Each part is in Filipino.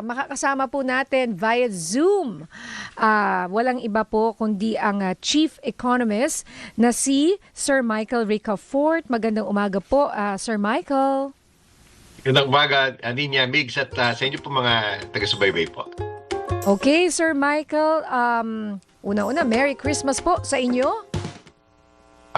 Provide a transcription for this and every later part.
makakasama po natin via Zoom. Walang iba po kundi ang Chief Economist na si Sir Michael Ricafort. Magandang umaga po, Sir Michael. Magandang umaga, Aninya, Migs, at sa inyo po mga taga-subaybay po. Okay, Sir Michael. Una-una, Merry Christmas po sa inyo.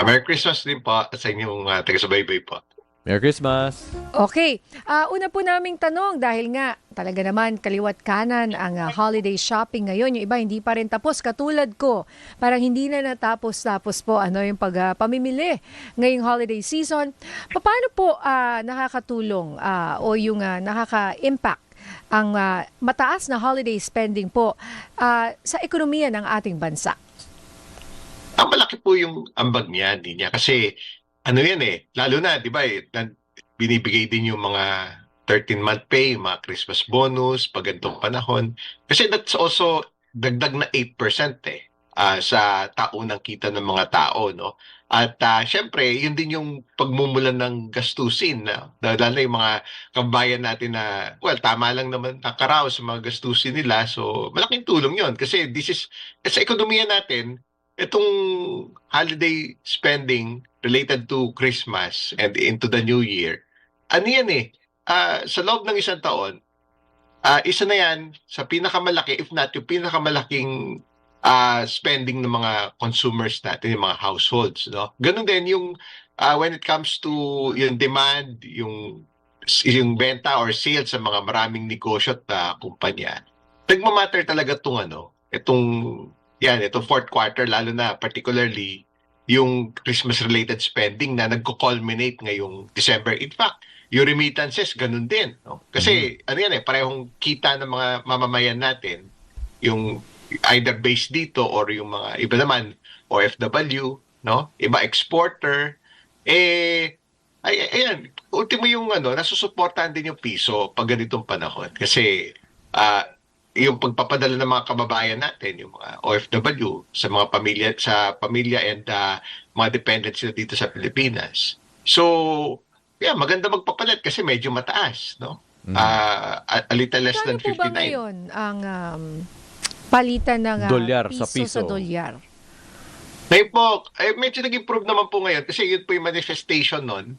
Merry Christmas din po sa inyong taga-subaybay po. Merry Christmas! Okay. Una po naming tanong dahil nga talaga naman kaliwat kanan ang holiday shopping ngayon. Yung iba hindi pa rin tapos. Katulad ko, parang hindi na natapos-tapos po yung pamimili ngayong holiday season. Paano po nakakatulong o yung nakaka-impact ang mataas na holiday spending po sa ekonomiya ng ating bansa? Ang malaki po yung ambag niya, Aninya, kasi ano yan lalo na, di ba binibigay din yung mga 13-month pay, mga Christmas bonus, pag ganitong panahon. Kasi that's also dagdag na 8% sa taunang kita ng mga tao, no? At syempre, yun din yung pagmumulan ng gastusin, lalo na yung mga kabayan natin na, well, tama lang naman nakaraw sa mga gastusin nila. So, malaking tulong yun. Kasi sa ekonomiya natin, itong holiday spending related to Christmas and into the New Year, ano yan sa loob ng isang taon, isa na yan sa pinakamalaki, if not yung pinakamalaking spending ng mga consumers natin, yung mga households. No? Ganun din yung when it comes to yung demand, yung benta or sales sa mga maraming negosyo at kumpanya. Nagmamatter talaga itong fourth quarter, lalo na particularly yung Christmas-related spending na nagko-culminate ngayong December. In fact, yung remittances, ganun din. No? Kasi, parehong kita ng mga mamamayan natin, yung either based dito or yung mga iba naman, OFW, no? Iba exporter. Ayan, ultimo yung nasusuportahan din yung piso pag ganitong panahon. Kasi, yung pagpapadala ng mga kababayan natin, yung mga OFW sa mga pamilya and mga dependents nila dito sa Pilipinas. So, maganda magpapalit kasi medyo mataas, no? A little less than 59. Kano po ba ngayon ang palitan ng dolyar piso sa dolyar? Ngayon po, medyo nag-improve naman po ngayon kasi yun po yung manifestation nun.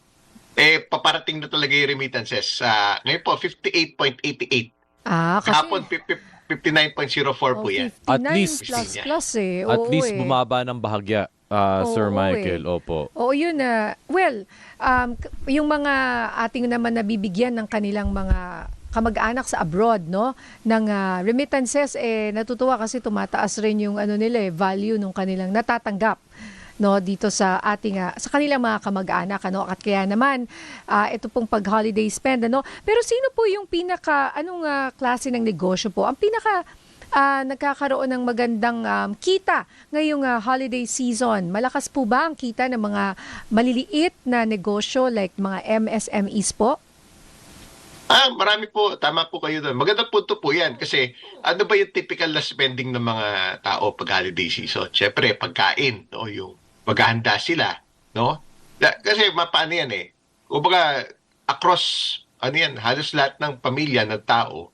Paparating na talaga yung remittances. Ngayon po, 58.88. Kasi Kahapon, 59.04 po yan. At least plus At least bumaba ng bahagya, Sir Michael. Opo. Oo, yun yung mga ating naman nabibigyan ng kanilang mga kamag-anak sa abroad, no, ng remittances, natutuwa kasi tumataas rin yung value ng kanilang natatanggap, no, dito sa ating sa kanilang mga kamag-anak, at kaya naman ito pong pag-holiday spend, Pero sino po yung anong klase ng negosyo po ang nagkakaroon ng magandang kita ngayong holiday season? Malakas po ba ang kita ng mga maliliit na negosyo like mga MSMEs po? Marami po. Tama po kayo doon. Magandang punto po yan. Kasi ano ba yung typical na spending ng mga tao pag holiday season? Siyempre, pagkain. No? Yung maghahanda sila. No? Kasi paano yan Kumbaga, across, halos lahat ng pamilya ng tao,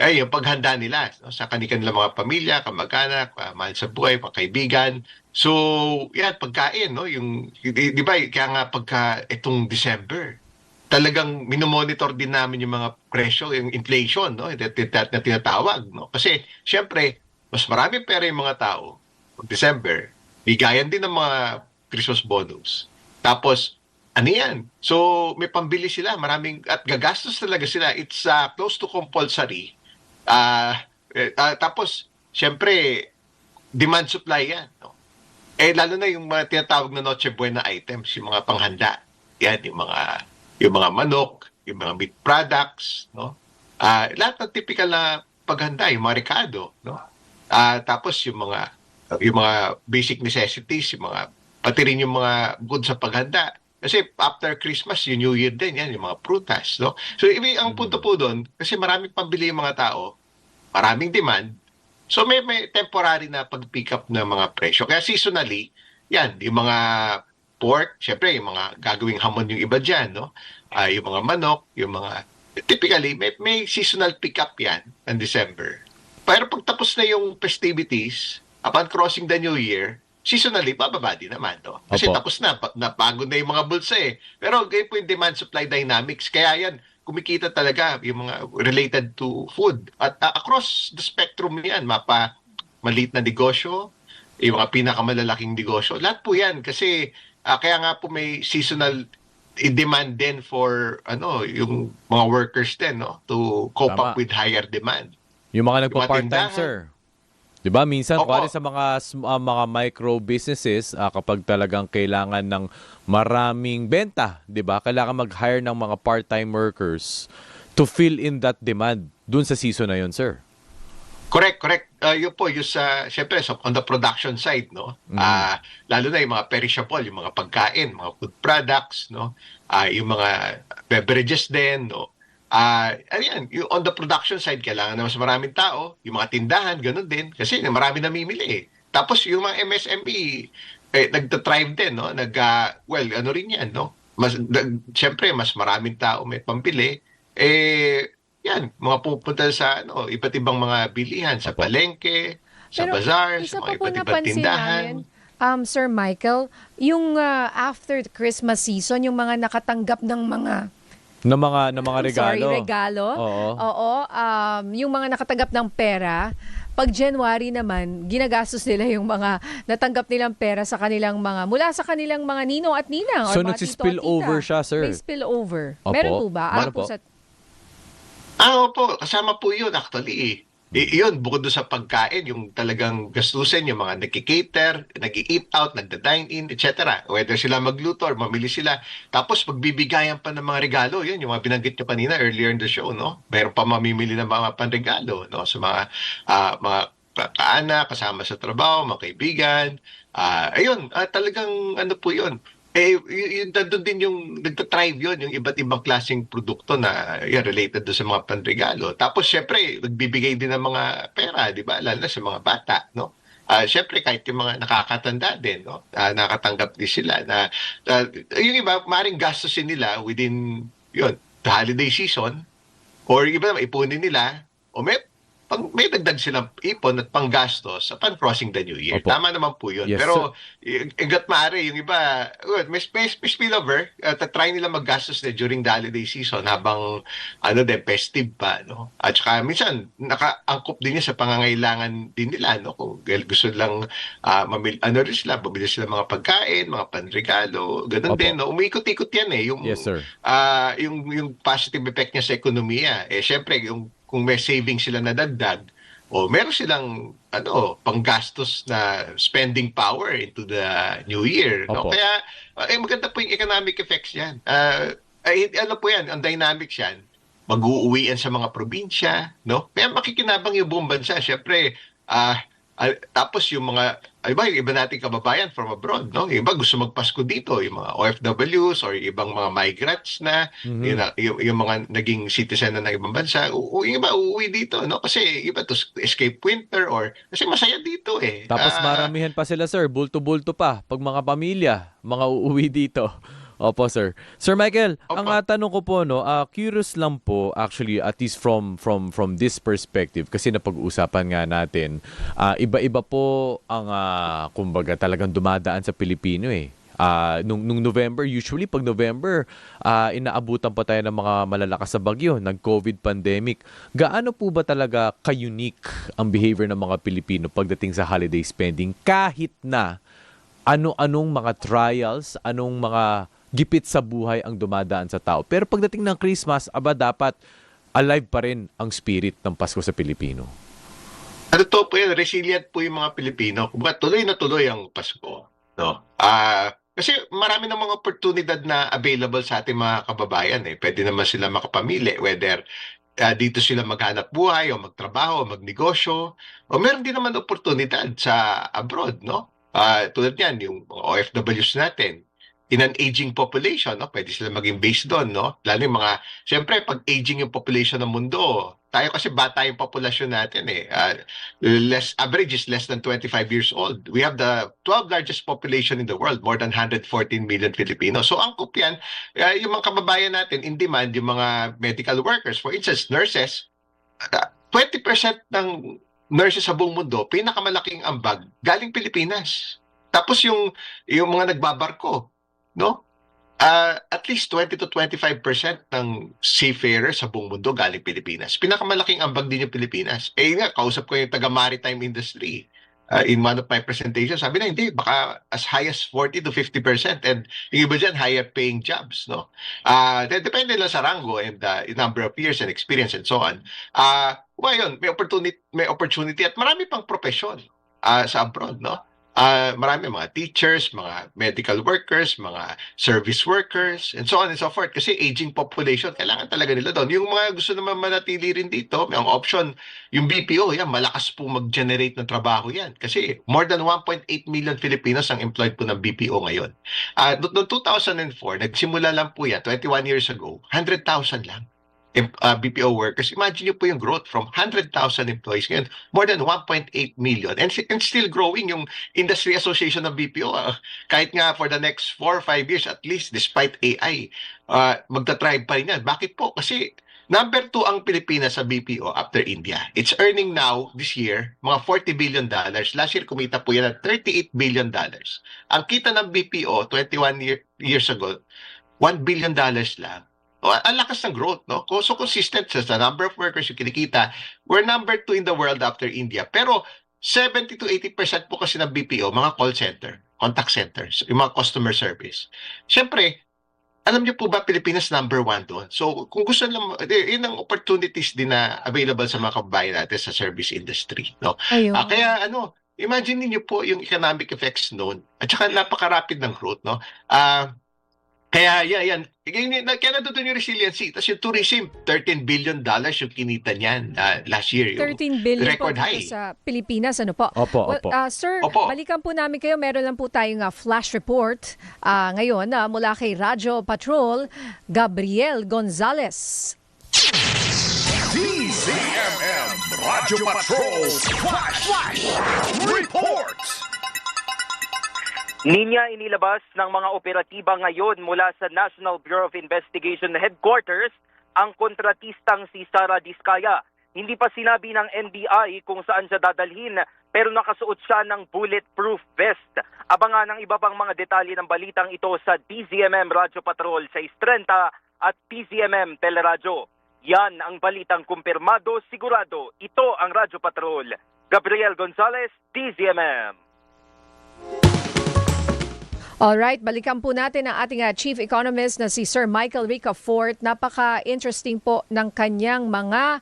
yung paghanda nila sa kanilang mga pamilya, kamag-anak, mahal sa buhay, mga kaibigan. So, yan, pagkain. No? Yung, di ba, kaya nga pagka itong December, talagang minomonitor din namin yung mga presyo, yung inflation, no, na tinatawag, no. Kasi syempre, mas marami pera yung mga tao pag December, bigayan din ng mga Christmas bonus. Tapos yan? So may pambili sila, maraming at gagastos talaga sila. It's close to compulsory. Tapos syempre demand supply yan, no. Lalo na yung mga tinatawag na Noche Buena items, yung mga panghanda. Yan, yung mga manok, yung mga meat products, no? Lahat ng typical na paghanda, yung mga rekado, no? Tapos yung mga basic necessities, pati rin yung mga goods sa paghanda. Kasi after Christmas, yung New Year din, yan, yung mga prutas, no? So, ang punto po doon, kasi maraming pambili yung mga tao, maraming demand, so may temporary na pag-pick up ng mga presyo. Kaya seasonally, yan, yung mga pork, syempre, yung mga gagawing hamon yung iba dyan, no? Yung mga manok, yung mga typically, may seasonal pickup yan ng December. Pero pag tapos na yung festivities, upon crossing the New Year, seasonally, bababa din naman. No? Kasi Opo. tapos na, napagod na yung mga bulsa eh. Pero ganyan po yung demand-supply dynamics. Kaya yan, kumikita talaga yung mga related to food. At across the spectrum yan, maliit na negosyo, yung mga pinakamalalaking negosyo. Lahat po yan kasi kaya nga po may seasonal demand din for yung mga workers din to cope Tama. up with higher demand. Yung mga Yung mga nagpa-part-time, tindahan. sir. 'Di ba? Minsan Opo. kuwari sa mga micro businesses, kapag talagang kailangan ng maraming benta, 'di ba? Kailangan mag-hire ng mga part-time workers to fill in that demand dun sa season na 'yon, sir. Correct. Yun po, syempre, on the production side, no? Lalo na yung mga perishable, yung mga pagkain, mga food products, no? Yung mga beverages din, no? On the production side, kailangan na mas maraming tao, yung mga tindahan, ganun din, kasi marami namimili eh. Tapos yung mga MSME, nagta-thrive din, no? Ano rin yan, no? Syempre, mas maraming tao may pambili, yan, mga pupunta sa iba't ibang mga bilihan, sa Opo. palengke, sa Pero bazaar, isa sa pa mga po iba't ibang napansin tindahan. namin, Sir Michael, yung after the Christmas season, yung mga nakatanggap ng mga Na mga regalo. regalo. Oo. Oo, yung mga nakatanggap ng pera, pag January naman, ginagastos nila yung mga natanggap nilang pera sa kanilang mula sa kanilang mga ninong at ninang. So, or mga nagsispill tito at tita. over siya, sir. May spill over. Opo. Meron po ba? Meron po. Opo, kasama po yun actually eh. Yun, bukod doon sa pagkain, yung talagang gastusin, yung mga nagki-cater, nag-eat out, nagda-dine in, etc. Whether sila magluto or mamili sila. Tapos pagbibigayan pa ng mga regalo, yun, yung mga binanggit nyo kanina earlier in the show, no? Meron pa mamimili ng mga panregalo, no? Sa mga kaanak, kasama sa trabaho, mga kaibigan. Talagang ano po yun. Doon din yung nagtatrive yun, yung iba't ibang klaseng produkto na related doon sa mga panregalo. Tapos syempre, nagbibigay din ng mga pera, di ba? Lalo na sa mga bata, no? Syempre, kahit yung mga nakakatanda din, no? Nakatanggap din sila na yung iba, maaaring gastusin nila within yun, the holiday season or iba naman, ipunin nila o may dagdag silang ipon at panggastos upon crossing the New Year. Opo. Tama naman po yun. Yes, Pero hanggat maaari, yung iba, may spillover, try nila maggastos na during the holiday season habang festive pa. No? At saka minsan, nakaangkop din niya sa pangangailangan din nila. No? Kung gusto lang bumili sila mga pagkain, mga panregalo, ganun Opo. din. No? Umiikot-ikot yan eh. Yes, sir. Yung positive effect niya sa ekonomiya. Syempre, kung may savings sila na dagdag, meron silang panggastos na spending power into the new year. No? Opo. Kaya maganda po yung economic effects yan. Po yan, ang dynamics yan. Mag-uuwian sa mga probinsya. No? Kaya makikinabang yung buong bansa. Siyempre, tapos yung yung iba nating kababayan from abroad, no? Yung iba gusto magpasko dito, yung mga OFWs or yung ibang mga migrants na, yung mga naging citizen na ng ibang bansa, yung iba uuwi dito, no? Kasi iba to escape winter or kasi masaya dito eh. Tapos maramihan pa sila, sir. Bulto-bulto pa. Pag mga pamilya, mga uuwi dito. Opo, sir. Sir Michael, Opo. ang tanong ko po, curious lang po, actually, at least from this perspective, kasi napag-uusapan nga natin, iba-iba po ang, kumbaga, talagang dumadaan sa Pilipino eh. Nung November, usually pag November, inaabutan pa tayo ng mga malalakas sa bagyo, nag-COVID pandemic. Gaano po ba talaga ka-unique ang behavior ng mga Pilipino pagdating sa holiday spending kahit na ano-anong mga trials, anong mga gipit sa buhay ang dumadaan sa tao. Pero pagdating ng Christmas, dapat alive pa rin ang spirit ng Pasko sa Pilipino. To po yan, resilient po yung mga Pilipino. Kumbaga, tuloy na tuloy ang Pasko. No? Kasi marami ng mga oportunidad na available sa ating mga kababayan. Pwede naman sila makapamili, whether dito sila maghanap buhay o magtrabaho o magnegosyo. O meron din naman oportunidad sa abroad. No? Tulad yan, yung mga OFWs natin. In an aging population, no? Pwede sila maging based doon, no? Lalo yung siyempre, pag aging yung population ng mundo, Tayo kasi bata yung populasyon natin eh. Average is less than 25 years old. We have the 12th largest population in the world, more than 114 million Filipinos. So angkop yan, yung mga kababayan natin in demand, yung mga medical workers, for instance, nurses, 20% ng nurses sa buong mundo, pinakamalaking ambag galing Pilipinas. Tapos yung mga nagbabarko, no? At least 20 to 25% ng seafarers sa buong mundo galing Pilipinas. Pinakamalaking ambag din yung Pilipinas. Eh nga, kausap ko yung taga-maritime industry. In one of my presentations, sabi na hindi, baka as high as 40 to 50%. And yung iba dyan, higher paying jobs. No? Depende lang sa rango and number of years and experience and so on. Ngayon, may opportunity at marami pang profesyon sa abroad. No? Marami mga teachers, mga medical workers, mga service workers, and so on and so forth. Kasi aging population, kailangan talaga nila doon. Yung mga gusto naman manatili rin dito, may ang option, yung BPO, yan, malakas po mag-generate ng trabaho yan. Kasi more than 1.8 million Filipinos ang employed po ng BPO ngayon. Noong 2004, nagsimula lang po yan, 21 years ago, 100,000 lang. BPO workers, imagine nyo po yung growth from 100,000 employees ngayon, more than 1.8 million and still growing yung industry association ng BPO. Kahit nga for the next 4 or 5 years at least, despite AI, magta-thrive pa rin yan. Bakit po? Kasi number 2 ang Pilipinas sa BPO after India. It's earning now, this year, mga $40 billion. Last year, kumita po yan at $38 billion. Ang kita ng BPO, 21 years ago, $1 billion lang. Ang lakas ng growth, no? So consistent sa number of workers yung kinikita. We're number 2 in the world after India. Pero 70 to 80% po kasi ng BPO, mga call center, contact centers, yung mga customer service. Siyempre, alam niyo po ba Pilipinas number 1 doon? So kung gusto lang, yun ang opportunities din na available sa mga kababayan natin sa service industry, no? Ayun. Kaya imagine niyo po yung economic effects noon. At saka napakarapid ng growth, no? Kaya yan. Kaya natutunan yung resiliency. Tapos yung tourism, $13 billion yung kinita niyan last year. Yung 13 billion record po high. dito sa Pilipinas, ano po? Opo. Sir, Opo. balikan po namin kayo. Meron lang po tayong flash report ngayon mula kay Radyo Patrol, Gabriel Gonzales. DZMM Radyo Patrol Flash Report. Ninya inilabas ng mga operatiba ngayon mula sa National Bureau of Investigation Headquarters ang kontratistang si Sara Diskaya. Hindi pa sinabi ng NBI kung saan siya dadalhin pero nakasuot siya ng bulletproof vest. Abangan ang iba pang mga detalye ng balitang ito sa DZMM Radyo Patrol sa 6:30 at DZMM Teleradyo. Yan ang balitang kumpirmado, sigurado. Ito ang Radyo Patrol. Gabriel Gonzales, DZMM. Alright, balikan po natin ang ating Chief Economist na si Sir Michael Ricafort. Napaka-interesting po ng kanyang mga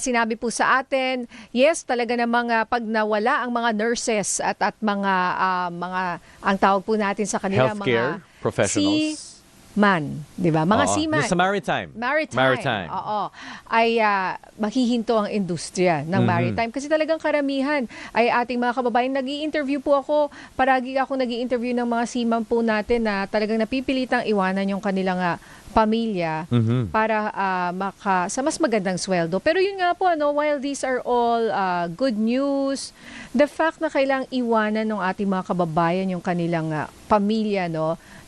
sinabi po sa atin. Yes, talaga namang pag nawala ang mga nurses at mga ang tawag po natin sa kanila Healthcare mga professionals. seaman, di ba? Mga Oo. seaman. Sa maritime. Maritime. Oo. Ay mahihinto ang industriya ng maritime kasi talagang karamihan ay ating mga kababayan. Nag-i-interview po ako, paragi ako nag-i-interview ng mga seaman po natin na talagang napipilitang iwanan yung kanilang pamilya para sa mas magandang sweldo. Pero yun nga po, while these are all good news, the fact na kailangang iwanan ng ating mga kababayan yung kanilang pamilya,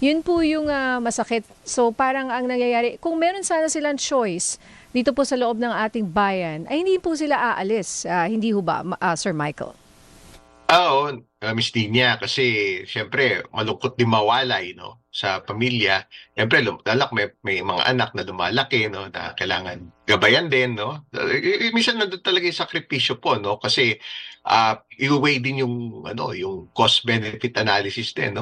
yun po yung masakit. So parang ang nangyayari, kung meron sana silang choice dito po sa loob ng ating bayan, ay hindi po sila aalis. Hindi ho ba, Sir Michael? Oo, Miss Dinya, kasi siyempre malungkot din mawalay sa pamilya. Siyempre, may mga anak na lumalaki na kailangan gabayan din. Minsan nandun talaga yung sakripisyo po kasi i-weigh din yung cost-benefit analysis din.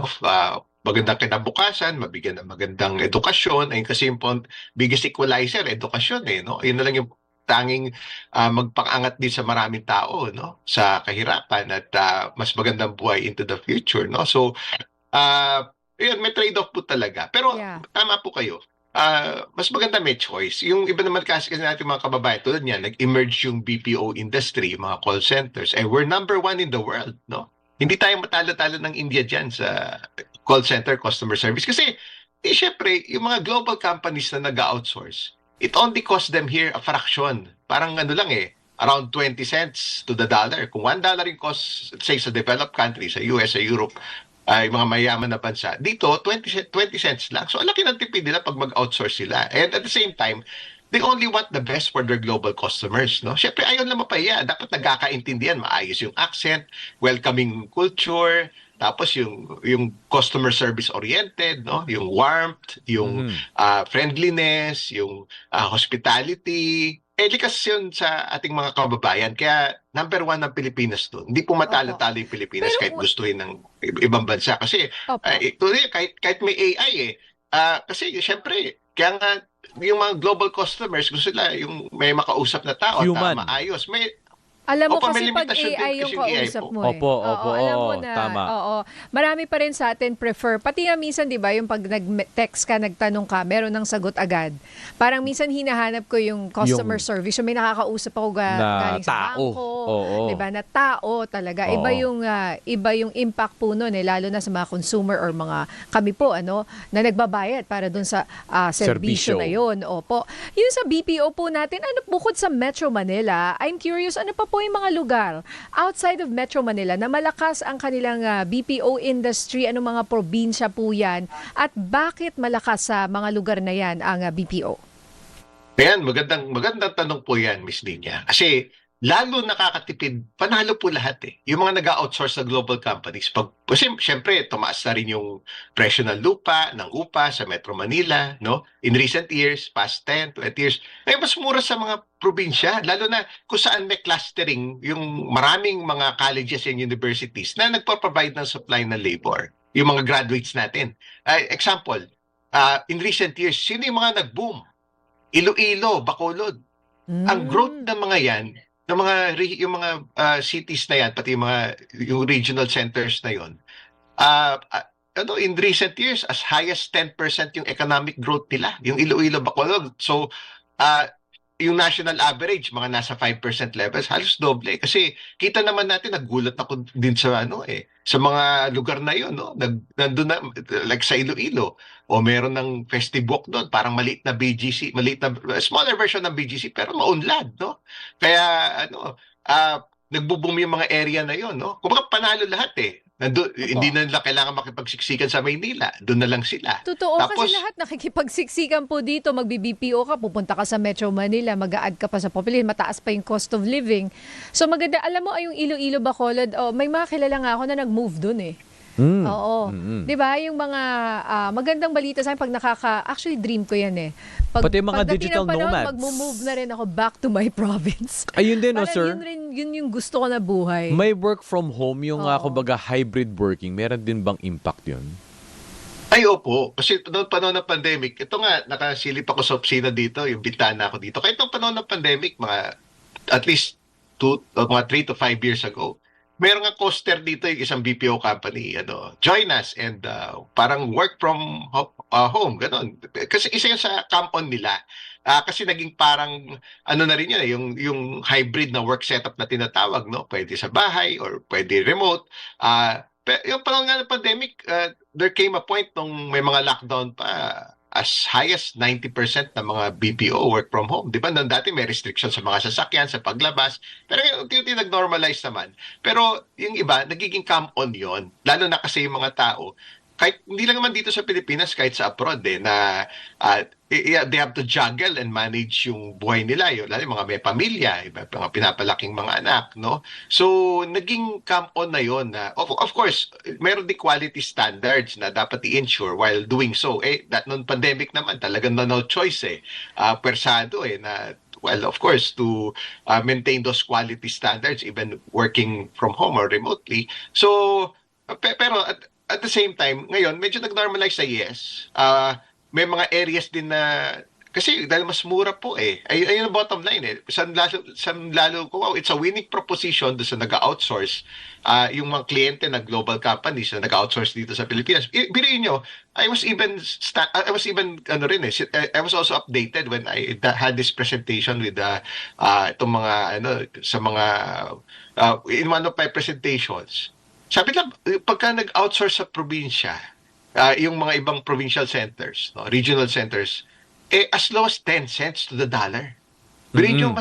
Magandang kinabukasan, mabigyan ng magandang edukasyon. Ayun kasi yung biggest equalizer, edukasyon. Yun na lang yung tanging magpakangat din sa maraming tao sa kahirapan at mas magandang buhay into the future. So, yun, may trade-off po talaga. Pero tama po kayo. Mas maganda may choice. Yung iba naman kasi natin mga kababayan, tulad niya, nag-emerge yung BPO industry, mga call centers. We're number 1 in the world. Hindi tayo matalo-talo ng India dyan sa call center customer service. Kasi, syempre, yung mga global companies na nag-outsource, it only cost them here a fraction. Parang ano lang around 20 cents to the dollar. Kung $1 yung cost, say, sa developed countries, sa US, sa Europe, ay mga mayaman na bansa, dito, 20 cents lang. So, ang laki ng tipid nila pag mag-outsource sila. And at the same time, they only want the best for their global customers, no? Siyempre, ayaw lang mapahiya. Dapat nagkakaintindihan, maayos yung accent, welcoming culture, tapos yung customer service oriented, no? Yung warmth, yung friendliness, yung hospitality. Likas yun sa ating mga kababayan. Kaya number 1 ng Pilipinas doon. Hindi po matalo-talo yung Pilipinas Pero, kahit gustuhin ng ibang bansa. Kasi Opo. kahit may AI kasi syempre, kaya nga yung mga global customers gusto nila yung may makausap na tao, Human. maayos. Alam mo Opo, kasi may pag limitasyon din AI yung kasi yung AI kausap po. mo Opo, opo, alam mo oo, na, tama. oo. Marami pa rin sa atin prefer. Pati nga minsan, di ba, yung pag nag-text ka, nagtanong ka, meron ng sagot agad. Parang minsan hinahanap ko yung customer Yung- service. Yung may nakakausap ako Na galing sa tao. bangko. Oo. Di ba, na tao talaga. Oo. Iba yung impact po nun, lalo na sa mga consumer or mga kami po, na nagbabayad para dun sa serbisyo Serbisyo. na yun. Opo. Yun sa BPO po natin, bukod sa Metro Manila, I'm curious, ano pa po yung mga lugar outside of Metro Manila na malakas ang kanilang BPO industry? Anong mga probinsya po yan? At bakit malakas sa mga lugar na yan ang BPO? Ayan, magandang tanong po yan, Miss Linya. Kasi lalo nakakatipid, panalo po lahat Yung mga nag-outsource sa global companies, kasi syempre, tumaas na rin yung presyo ng lupa, ng upa sa Metro Manila, no? In recent years, past 10, 20 years, mas mura sa mga probinsya, lalo na kung saan may clustering, yung maraming mga colleges and universities na nagpo-provide ng supply ng labor, yung mga graduates natin. Example, in recent years, sino yung mga nag-boom? Iloilo, Bacolod. Ang growth ng mga yan, yung mga cities na yan, pati yung regional centers na yon, in recent years, as high as 10% yung economic growth nila, yung Iloilo, Bacolod. So, yung national average, mga nasa 5% levels, halos doble. Kasi kita naman natin, nagulat ako din sa sa mga lugar na yun, no? Nandun na, like sa Iloilo, o meron ng festive walk doon, parang maliit na BGC, smaller version ng BGC, pero maunlad, no? Kaya, nagbo-boom yung mga area na yun, no? Kumbaga panalo lahat hindi na nila kailangan makipagsiksikan sa Maynila. Doon na lang sila. Totoo, Tapos, kasi lahat nakikipagsiksikan po dito, magbi-BPO ka, pupunta ka sa Metro Manila, mag-a-add ka pa sa population, mataas pa yung cost of living. So maganda, alam mo, yung Iloilo, Bacolod, may mga kilala nga ako na nag-move dun Oo. 'Di ba? Yung mga magandang balita sa akin actually dream ko 'yan Pati mga pagdating digital ng panahon, nomads. magmo-move na rin ako back to my province. Ayun din, Parang sir. yun yung gusto ko na buhay. May work from home, yung Oo. kumbaga hybrid working, meron din bang impact yun? Ay, opo. Kasi noong panahon ng pandemic, ito nga, nakasilip ako sa opisina dito, yung bintana ako dito. Kahit noong panahon ng pandemic, at least mga 3 to 5 years ago, meron nga coaster dito yung isang BPO company, join us and parang work from home, ganon. Kasi isa yun sa camp-on nila. Kasi naging parang, na rin yun, yung hybrid na work setup na tinatawag, no? Pwede sa bahay or pwede remote. Yung panahon nga ng pandemic, there came a point nung may mga lockdown pa, as high as 90% ng mga BPO work from home. Di ba? Noon dati may restriction sa mga sasakyan, sa paglabas. Pero unti-unti nag-normalize naman. Pero yung iba, nagiging come-on yon. Lalo na kasi yung mga tao, kahit hindi lang naman dito sa Pilipinas, kahit sa abroad na they have to juggle and manage yung buhay nila. Lalo yung mga may pamilya, mga pinapalaking mga anak, no? So, naging come-on na yon na, of course, meron di quality standards na dapat i-ensure while doing so. Noong pandemic naman, talagang no choice Persado na well, of course, to maintain those quality standards, even working from home or remotely. So, pero at the same time, ngayon, medyo nag-normalize sa yes. May mga areas din na, kasi dahil mas mura po ayun ang bottom line San lalo ko, it's a winning proposition doon sa nag-outsource, yung mga kliyente ng global companies na nag-outsource dito sa Pilipinas. Biriin nyo, I was also updated when I had this presentation with itong mga, sa mga, in one of my presentations. Sabi lang, pagka nag-outsource sa probinsya, yung mga ibang provincial centers, no, regional centers, as low as 10 cents to the dollar. Pero Mhm.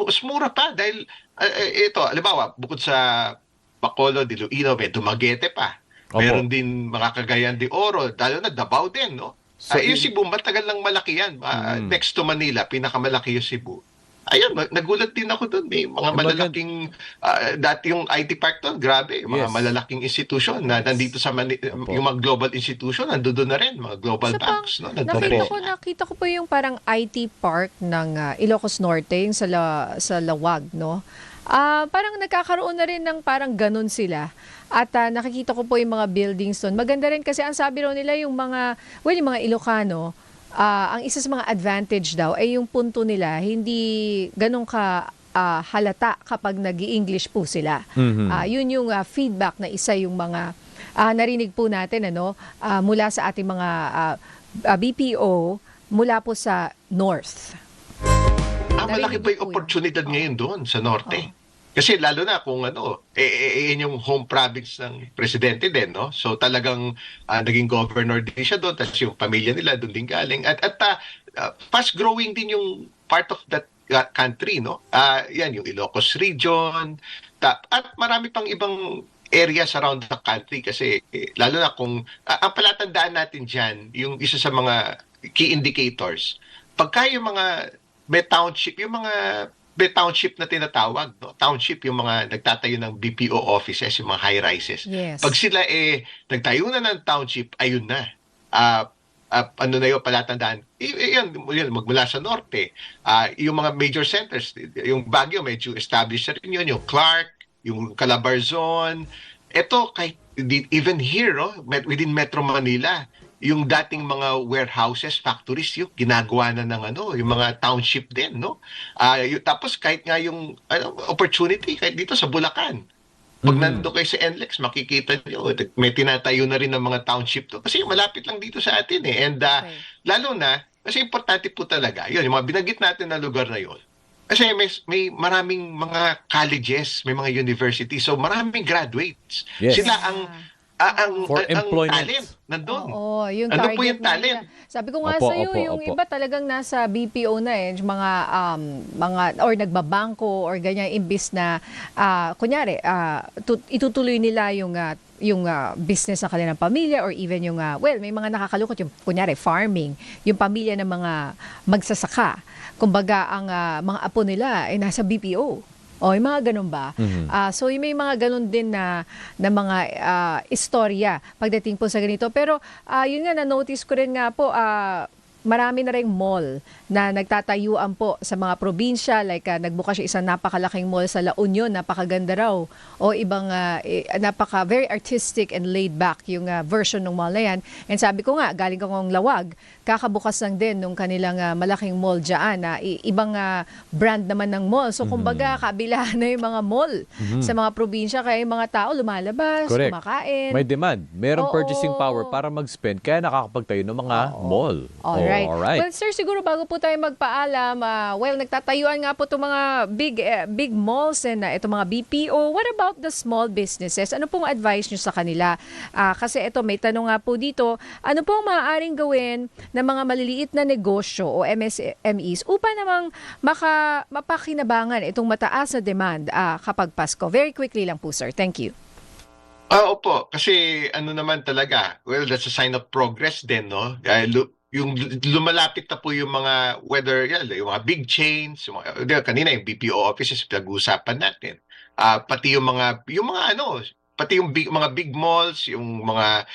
mas mura pa dahil ito, halimbawa, bukod sa Bacolod, Iloilo, may Dumaguete pa. Opo. Meron din mga Cagayan de Oro, lalo na Davao din, no? So, Yung Cebu, matagal lang malaki yan. Next to Manila, pinakamalaki yung Cebu. Ayun, nagulat din ako doon. May mga malalaking, dati yung IT park doon, grabe. Mga Yes. malalaking institusyon na nandito sa Opo. yung mga global institution, nandun na rin. Mga global Isa pang banks, no? Nandun na rin. nakita ko po yung parang IT park ng Ilocos Norte, yung sa Lawag, no? Parang nagkakaroon na rin ng parang ganun sila. At nakikita ko po yung mga buildings doon. Maganda rin kasi ang sabi raw nila yung yung mga Ilocano, ang isa sa mga advantage daw ay yung punto nila, hindi ganun ka halata kapag nag-i-English po sila. Mhm. Yun yung feedback na isa yung mga narinig po natin mula sa ating mga BPO mula po sa North. Malaki Narinig pa yung ko yun. oportunidad ngayon doon sa Norte. Kasi lalo na kung yun yung home province ng presidente din, no? So talagang naging governor din siya doon, tapos yung pamilya nila doon din galing. At fast growing din yung part of that country, no? Yan yung Ilocos region, at marami pang ibang areas around the country kasi lalo na kung ang palatandaan natin diyan, yung isa sa mga key indicators, pagka yung mga may township, yung mga may township na tinatawag, no? Township yung mga nagtatayo ng BPO offices, yung mga high-rises. Yes. Pag sila nagtayo na ng township, ayun na. Ano na yung palatandaan? Yun, magmula sa norte. Yung mga major centers, yung Baguio, medyo established na rin yun. Yung Clark, yung Calabarzon. Ito, kahit even here, no? Within Metro Manila, yung dating mga warehouses, factories, yung ginagawa na ng yung mga township din, no? Tapos kahit nga yung opportunity, kahit dito sa Bulacan. Pag nandun kayo sa NLEX, makikita nyo, may tinatayo na rin ng mga township to. Kasi malapit lang dito sa atin eh. And lalo na, kasi importante po talaga, yun, yung mga binanggit natin na lugar na yun. Kasi may maraming mga colleges, may mga universities, so maraming graduates. Yes. Sila ang For employment. talent nandun. Oo, yung Ano target po yung na talent? nila. Sabi ko nga Opo, sa iyo, opo, yung opo. iba talagang nasa BPO na yung mga or nagbabangko or ganyan imbis na kunyari itutuloy nila yung business ng kanilang pamilya or even yung may mga nakakalungkot yung kunyari farming, yung pamilya ng mga magsasaka. Kumbaga ang mga apo nila ay nasa BPO. O, yung mga ganun ba? So, yung may mga ganun din na mga istorya pagdating po sa ganito. Pero, yun nga, na-notice ko rin nga po, marami na ring mall na nagtatayuan po sa mga probinsya. Like, nagbukas siya isang napakalaking mall sa La Union, napakaganda raw. O ibang, very artistic and laid back yung version ng mall na yan. And sabi ko nga, galing akong Lawag, kakabukas lang din nung kanilang malaking mall dyan. Ibang brand naman ng mall. So, kumbaga, kabilahan na yung mga mall sa mga probinsya. Kaya yung mga tao lumalabas, Correct. kumakain. May demand. Merong Oo. purchasing power para mag-spend. Kaya nakakapagtayo ng mga mall. Alright. Alright. Well, sir, siguro bago po tayo magpaalam, nagtatayuan nga po itong mga big malls and itong mga BPO. What about the small businesses? Ano pong advice nyo sa kanila? Kasi ito, may tanong nga po dito, ano pong maaaring gawin ng mga maliliit na negosyo o MSMEs upang namang mapakinabangan itong mataas na demand kapag Pasko? Very quickly lang po, sir. Thank you. Opo. Kasi naman talaga, well, that's a sign of progress din, no? Yung lumalapit na po yung mga, whether yung mga big chains, kanina yung BPO offices, pinag-uusapan natin. Pati yung mga pati yung mga big malls, yung mga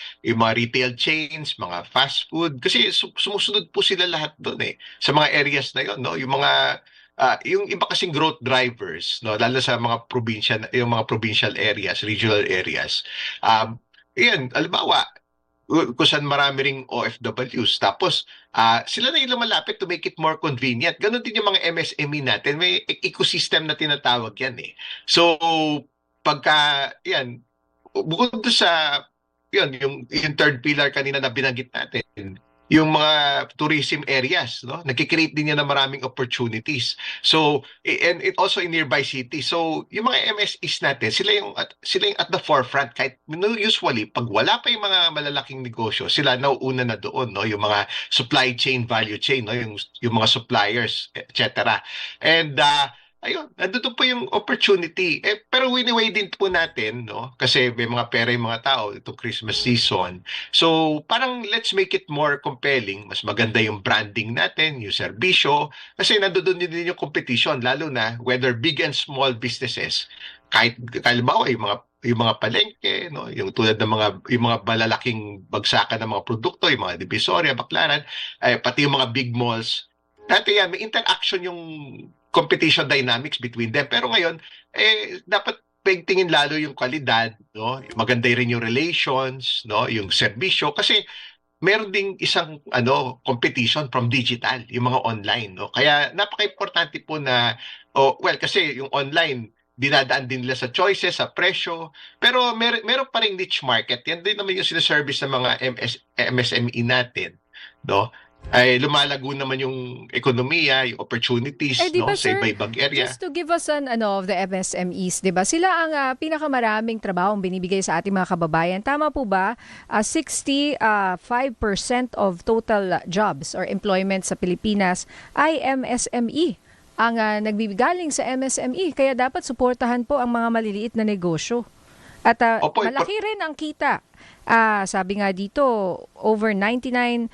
retail chains, mga fast food. Kasi sumusunod po sila lahat doon sa mga areas na yun, no? Yung mga yung iba kasing growth drivers, no, lalo sa mga yung mga provincial areas, regional areas. Yan, halimbawa, kung saan marami ring OFWs. Tapos, sila na yung lumalapit to make it more convenient. Ganon din yung mga MSME natin. May ecosystem na tinatawag yan So, pagka, bukod doon sa, yung third pillar kanina na binanggit natin, yung mga tourism areas, no? Nagki-create din yan ng maraming opportunities. So, and it also in nearby cities. So, yung mga MSEs natin, sila yung at the forefront. Kahit usually, pag wala pa yung mga malalaking negosyo, sila nauuna na doon, no? Yung mga supply chain, value chain, no? Yung mga suppliers, etc. And ayun, nandito po yung opportunity. Pero wini-weigh din po natin, no? Kasi may mga pera yung mga tao itong Christmas season. So, parang let's make it more compelling. Mas maganda yung branding natin, yung serbisyo. Kasi nandoon din yung competition, lalo na whether big and small businesses. Kahit halimbawa yung mga palengke, no, yung tulad ng yung mga malalaking bagsakan ng mga produkto, yung mga Divisoria, Baclaran, pati yung mga big malls. Dati yan, may interaction yung competition dynamics between them. Pero ngayon, dapat tingin lalo yung kalidad, no? Maganda rin yung relations, no? Yung serbisyo. Kasi meron ding isang competition from digital, yung mga online, no? Kaya napaka-importante po na, kasi yung online, dinadaan din nila sa choices, sa presyo, pero meron pa ring niche market. Yan din naman yung sinaservice ng mga MSME natin, no? Ay lumalago naman yung ekonomiya, yung opportunities, di ba, no, sa sir, iba-ibang area. just to give us an of the MSMEs, 'di ba? Sila ang pinakamaraming trabahong binibigay sa ating mga kababayan. Tama po ba? 65% of total jobs or employment sa Pilipinas ay MSME ang nagbibigaling sa MSME. Kaya dapat suportahan po ang mga maliliit na negosyo. At malaki rin ang kita. Sabi nga dito, over 99%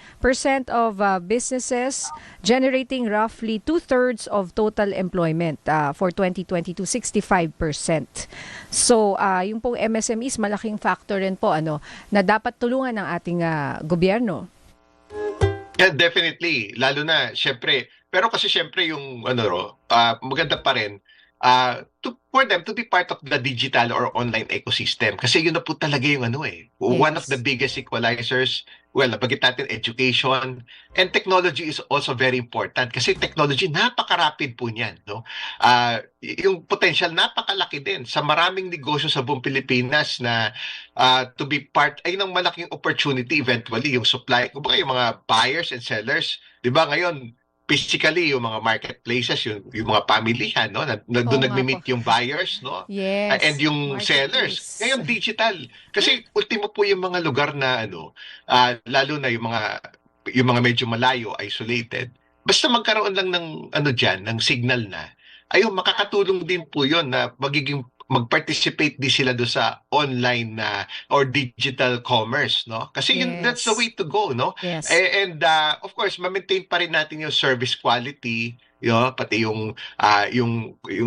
of businesses generating roughly 2/3 of total employment for 2022, 65%. So, yung pong MSMEs, malaking factor rin po na dapat tulungan ng ating gobyerno. Yeah, definitely. Lalo na, syempre, pero kasi syempre yung maganda pa rin for them to be part of the digital or online ecosystem. Kasi yun na po talaga yung one of the biggest equalizers. Well, napagit natin education and technology is also very important kasi technology napaka-rapid po niyan, no? Yung potential napakalaki din sa maraming negosyo sa buong Pilipinas na to be part ay ng malaking opportunity eventually yung supply. Kumbaga yung mga buyers and sellers, 'di ba ngayon physically yung mga marketplaces, yung mga pamilihan, no? Doon nagmi-meet yung buyers, no? Yes. And yung sellers. Ngayon digital. Kasi ultimo po yung mga lugar na lalo na yung mga medyo malayo, isolated. Basta magkaroon lang ng diyan, ng signal na. Ayun, makakatulong din po 'yon na mag-participate din sila do sa online or digital commerce, no? Kasi that's the way to go, no? Yes. And of course, ma-maintain pa rin natin yung service quality, pati yung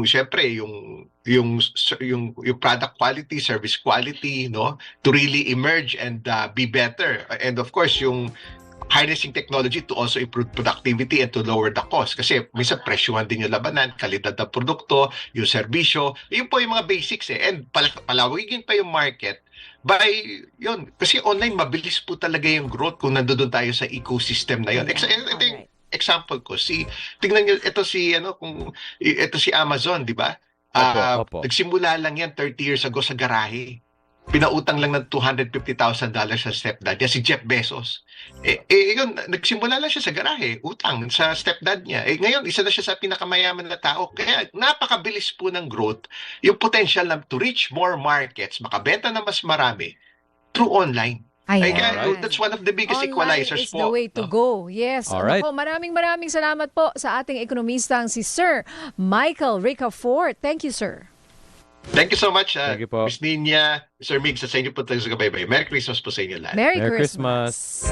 syempre yung product quality, service quality, no? To really emerge and be better. And of course, yung harnessing technology to also improve productivity and to lower the cost. Kasi minsan presyuhan din yung labanan, kalidad ng produkto, yung serbisyo. Yun po yung mga basics And palawigin pa yung market by yun. Kasi online, mabilis po talaga yung growth kung nandoon tayo sa ecosystem na yun. Ito yung example ko. Tingnan niyo, ito si Amazon, di ba? Opo. Nagsimula lang yan 30 years ago sa garahe. Pinautang lang ng $250,000 sa stepdad niya, si Jeff Bezos. Yun, nagsimula lang siya sa garahe, utang sa stepdad niya. Ngayon, isa na siya sa pinakamayaman na tao. Kaya napakabilis po ng growth, yung potential na to reach more markets, makabenta na mas marami through online. Ayan. That's one of the biggest equalizers is po. the way to go. Yes. Alright. Maraming salamat po sa ating ekonomistang si Sir Michael Ricafort. Thank you, sir. Thank you so much, Thank you po. Miss Nina, Sir Mig, sa inyo po tayo sa gabaybay. Merry Christmas po sa inyo lahat. Merry Merry Christmas.